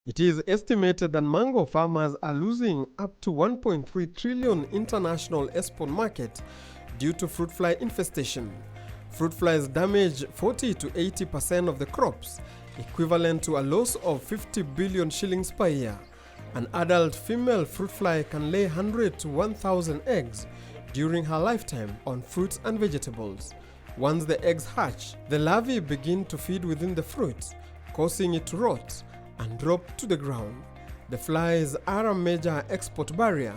It is estimated that mango farmers are losing up to 1.3 trillion international export market due to fruit fly infestation. Fruit flies damage 40 to 80% of the crops, equivalent to a loss of 50 billion shillings per year. An adult female fruit fly can lay 100 to 1,000 eggs during her lifetime on fruits and vegetables. Once the eggs hatch, the larvae begin to feed within the fruit, causing it to rot and drop to the ground. The flies are a major export barrier.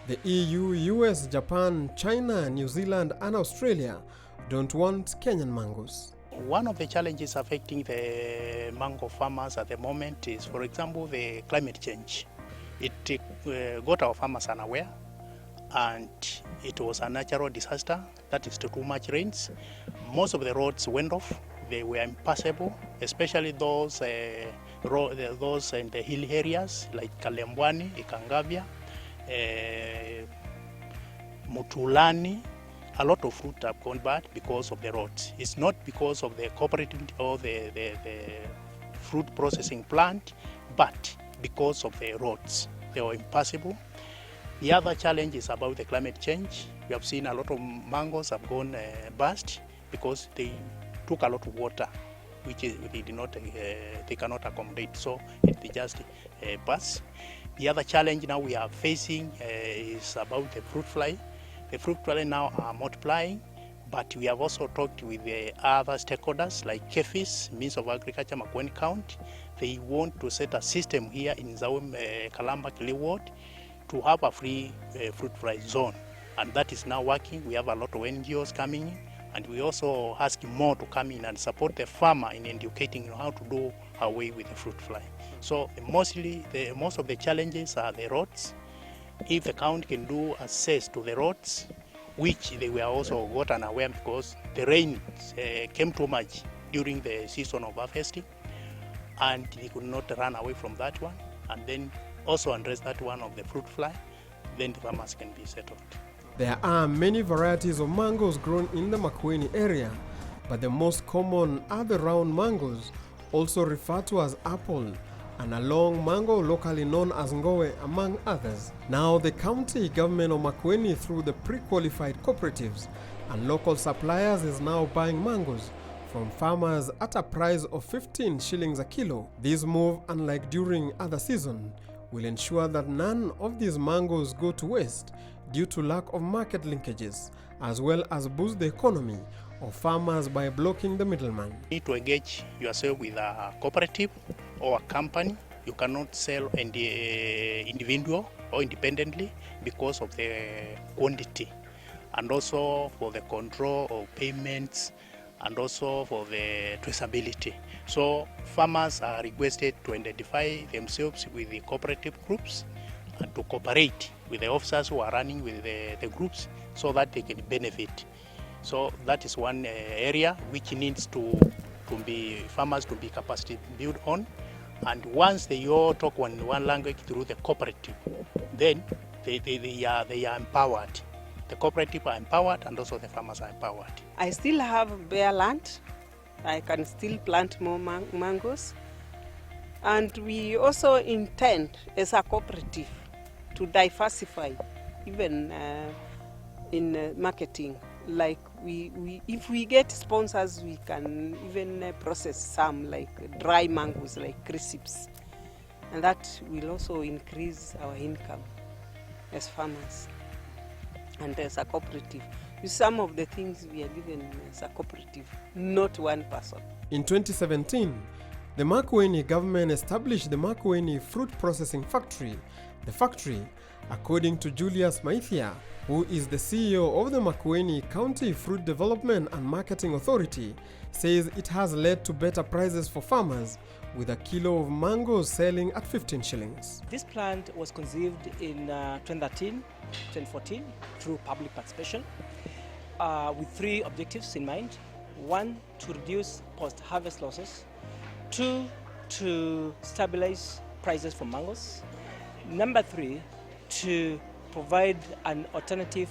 The EU, US, Japan, China, New Zealand and Australia don't want Kenyan mangoes. One of the challenges affecting the mango farmers at the moment is, for example, the climate change. It got our farmers unaware, and it was a natural disaster, that is too much rains. Most of the roads went off. They were impassable, especially those in the hill areas like Kalembwani, Ikangavia, Mutulani. A lot of fruit have gone bad because of the roads. It's not because of the cooperative or the fruit processing plant, but because of the roads. They were impassable. The other challenge is about the climate change. We have seen a lot of mangoes have gone bust because they took a lot of water, which they cannot accommodate, so they just bust. The other challenge now we are facing is about the fruit fly. The fruit fly now are multiplying, but we have also talked with the other stakeholders like KEFIS, Ministry of Agriculture, Makueni County. They want to set a system here in Zawem, Kalamba, Kili Ward to have a free fruit fly zone, and that is now working. We have a lot of NGOs coming in, and we also ask more to come in and support the farmer in educating how to do away with the fruit fly. So most of the challenges are the roads. If the county can do access to the roads, which they were also got unaware because the rain came too much during the season of harvesting, and they could not run away from that one, and then also address that one of the fruit fly, then the farmers can be settled. There are many varieties of mangoes grown in the Makueni area, but the most common are the round mangoes, also referred to as apple, and a long mango locally known as ngowe, among others. Now the county government of Makueni, through the pre-qualified cooperatives and local suppliers, is now buying mangoes from farmers at a price of 15 shillings a kilo. This move, unlike during other season, will ensure that none of these mangoes go to waste due to lack of market linkages, as well as boost the economy of farmers by blocking the middleman. You need to engage yourself with a cooperative or a company. You cannot sell individual or independently because of the quantity, and also for the control of payments, and also for the traceability. So farmers are requested to identify themselves with the cooperative groups and to cooperate with the officers who are running with the groups so that they can benefit. So that is one area which needs farmers to be capacity built on. And once they all talk one language through the cooperative, then they are empowered. The cooperative are empowered, and also the farmers are empowered. I still have bare land. I can still plant more mangoes. And we also intend, as a cooperative, to diversify, even in marketing. Like if we get sponsors, we can even process some like dry mangoes, like crisps. And that will also increase our income as farmers and as a cooperative. With some of the things we are given as a cooperative, not one person. In 2017, the Makueni government established the Makueni Fruit Processing Factory. The factory, according to Julius Maithia, who is the CEO of the Makueni County Fruit Development and Marketing Authority, says it has led to better prices for farmers, with a kilo of mangoes selling at 15 shillings. This plant was conceived in 2013-2014 through public participation with three objectives in mind. One, to reduce post-harvest losses. Two, to stabilize prices for mangoes. Number three, to provide an alternative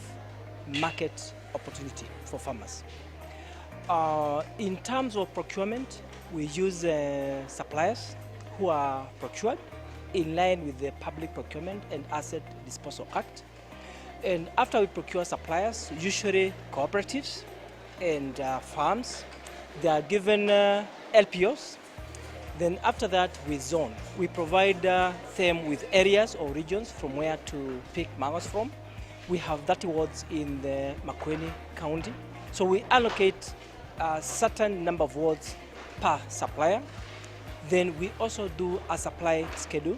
market opportunity for farmers. In terms of procurement, we use suppliers who are procured in line with the Public Procurement and Asset Disposal Act. And after we procure suppliers, usually cooperatives and farms, they are given LPOs. Then after that, we zone. We provide them with areas or regions from where to pick mangoes from. We have 30 wards in the Makueni County. So we allocate a certain number of wards per supplier. Then we also do a supply schedule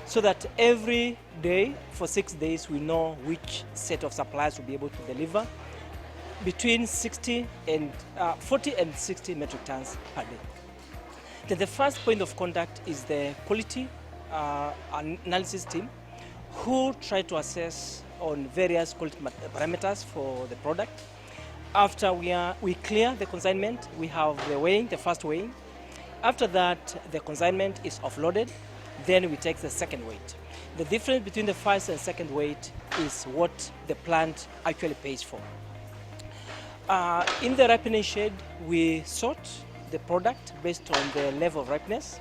so that every day for 6 days we know which set of suppliers will be able to deliver between 40 and 60 metric tons per day. Then the first point of contact is the quality analysis team, who try to assess on various quality parameters for the product. After we clear the consignment, we have the weighing, the first weighing. After that, the consignment is offloaded. Then we take the second weight. The difference between the first and second weight is what the plant actually pays for. In the ripening shed, we sort the product based on the level of ripeness.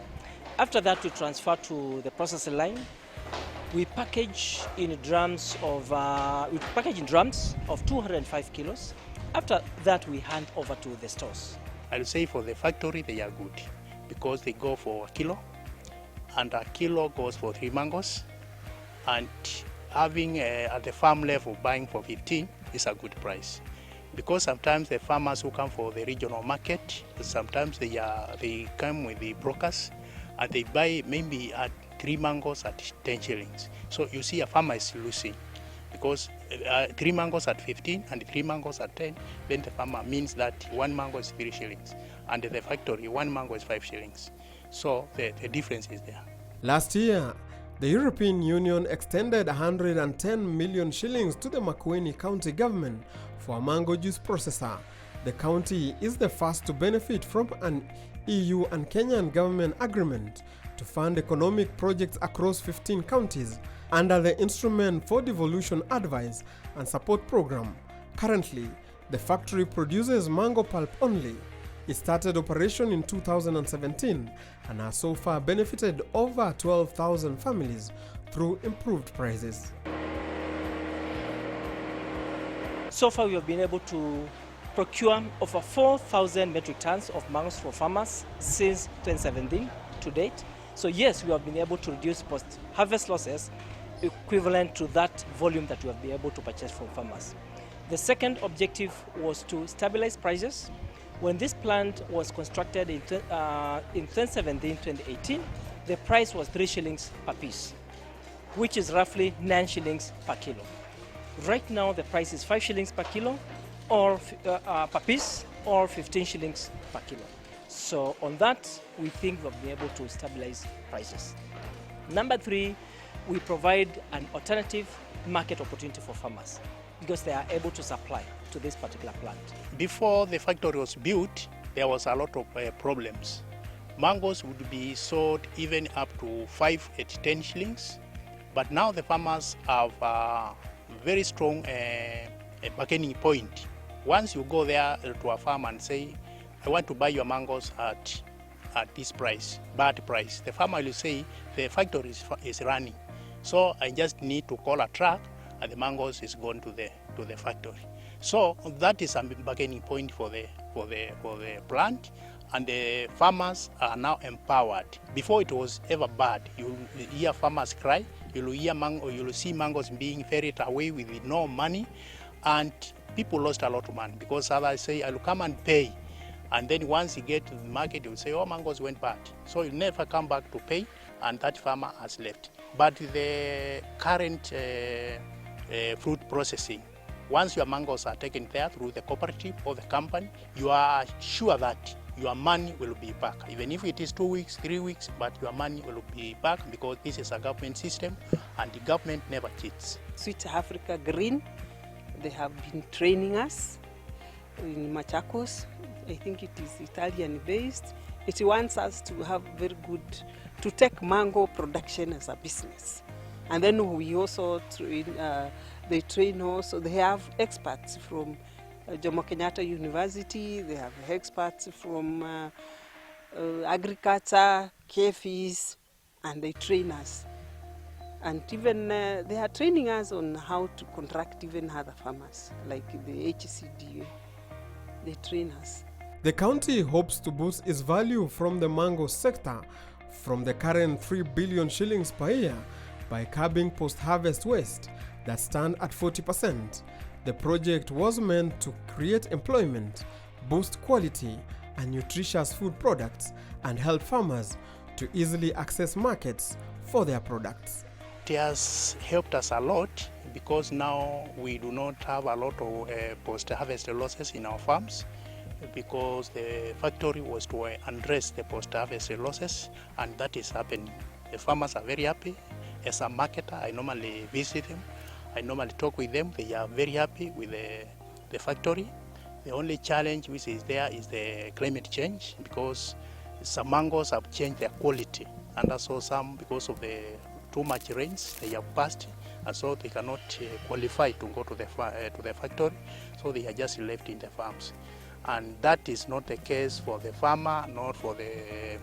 After that, we transfer to the processing line. We package in drums of 205 kilos. After that, we hand over to the stores. I'll say for the factory, they are good because they go for a kilo, and a kilo goes for 3 mangoes. And having at the farm level buying for 15 is a good price. Because sometimes the farmers who come for the regional market, sometimes they come with the brokers and they buy maybe at 3 mangoes at 10 shillings. So you see a farmer is losing because 3 mangoes at 15 and 3 mangoes at 10, then the farmer means that 1 mango is 3 shillings and the factory 1 mango is 5 shillings. So the difference is there. Last year, the European Union extended 110 million shillings to the Makueni County government for a mango juice processor. The county is the first to benefit from an EU and Kenyan government agreement to fund economic projects across 15 counties under the Instrument for Devolution Advice and Support Program. Currently, the factory produces mango pulp only. It started operation in 2017 and has so far benefited over 12,000 families through improved prices. So far, we have been able to procure over 4,000 metric tons of mangoes for farmers since 2017 to date. So yes, we have been able to reduce post-harvest losses equivalent to that volume that we have been able to purchase from farmers. The second objective was to stabilize prices. When this plant was constructed in 2017-2018, the price was 3 shillings per piece, which is roughly 9 shillings per kilo. Right now, the price is 5 shillings per kilo or per piece, or 15 shillings per kilo. So on that, we think we'll be able to stabilize prices. Number 3, we provide an alternative market opportunity for farmers because they are able to supply to this particular plant. Before the factory was built, there was a lot of problems. Mangoes would be sold even up to 5 at 10 shillings, but now the farmers have a very strong bargaining point. Once you go there to a farm and say, I want to buy your mangoes at this price, bad price, the farmer will say, the factory is running, so I just need to call a truck and the mangoes is gone to the factory. So that is a bargaining point for the plant, and the farmers are now empowered. Before it was ever bad. You hear farmers cry, you'll see mangoes being ferried away with no money, and people lost a lot of money because others say, I'll come and pay. And then once you get to the market, you'll say, oh, mangoes went bad. So you'll never come back to pay, and that farmer has left. But the current fruit processing, once your mangoes are taken there through the cooperative or the company, you are sure that your money will be back. Even if it is 2 weeks, 3 weeks, but your money will be back because this is a government system and the government never cheats. Sweet Africa Green, they have been training us in Machakos. I think it is Italian based. It wants us to have very good, to take mango production as a business. And then we also train, they train also, they have experts from Jomo Kenyatta University, they have experts from agriculture, KFIs, and they train us. And even they are training us on how to contract even other farmers, like the HCDA. They train us. The county hopes to boost its value from the mango sector from the current 3 billion shillings per year by curbing post-harvest waste that stand at 40%. The project was meant to create employment, boost quality and nutritious food products, and help farmers to easily access markets for their products. It has helped us a lot because now we do not have a lot of post-harvest losses in our farms, because the factory was to address the post-harvest losses, and that is happening. The farmers are very happy. As a marketer, I normally visit them. I normally talk with them. They are very happy with the factory. The only challenge which is there is the climate change, because some mangoes have changed their quality, and also some, because of the too much rains, they have passed, and so they cannot qualify to go to the factory, so they are just left in the farms. And that is not the case for the farmer, not for the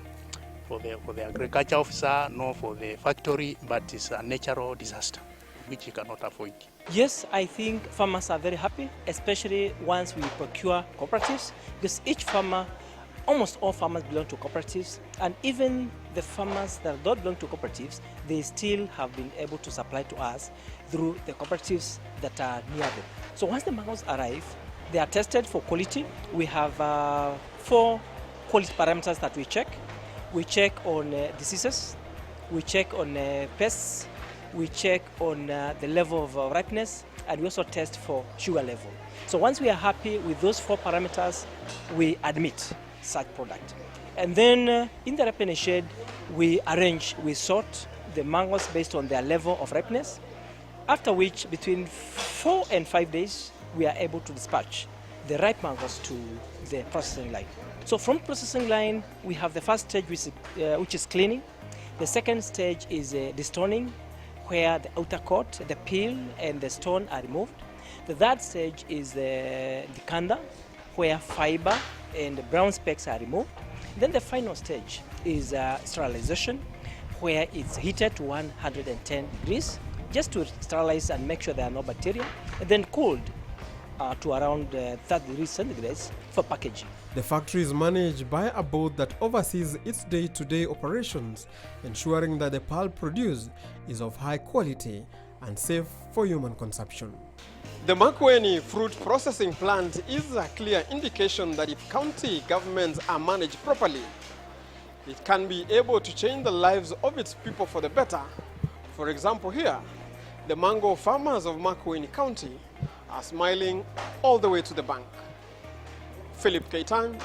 agriculture officer, nor for the factory, but it's a natural disaster which you cannot avoid. Yes, I think farmers are very happy, especially once we procure cooperatives, because each farmer, almost all farmers belong to cooperatives, and even the farmers that don't belong to cooperatives, they still have been able to supply to us through the cooperatives that are near them. So once the mangoes arrive, they are tested for quality. We have 4 quality parameters that we check. We check on diseases, we check on pests, we check on the level of ripeness, and we also test for sugar level. So once we are happy with those 4 parameters, we admit such product. And then in the ripening shed, we sort the mangoes based on their level of ripeness, after which between 4 and 5 days, we are able to dispatch the ripe mangoes to the processing line. So from processing line, we have the first stage, which is cleaning. The second stage is destoning, where the outer coat, the peel, and the stone are removed. The third stage is the decanther, where fiber and the brown specks are removed. Then the final stage is sterilization, where it's heated to 110 degrees, just to sterilize and make sure there are no bacteria, and then cooled to around 30 degrees centigrade for packaging. The factory is managed by a board that oversees its day-to-day operations, ensuring that the pulp produced is of high quality and safe for human consumption. The Makueni fruit processing plant is a clear indication that if county governments are managed properly, it can be able to change the lives of its people for the better. For example, here, the mango farmers of Makueni County are smiling all the way to the bank. Philip Keitan,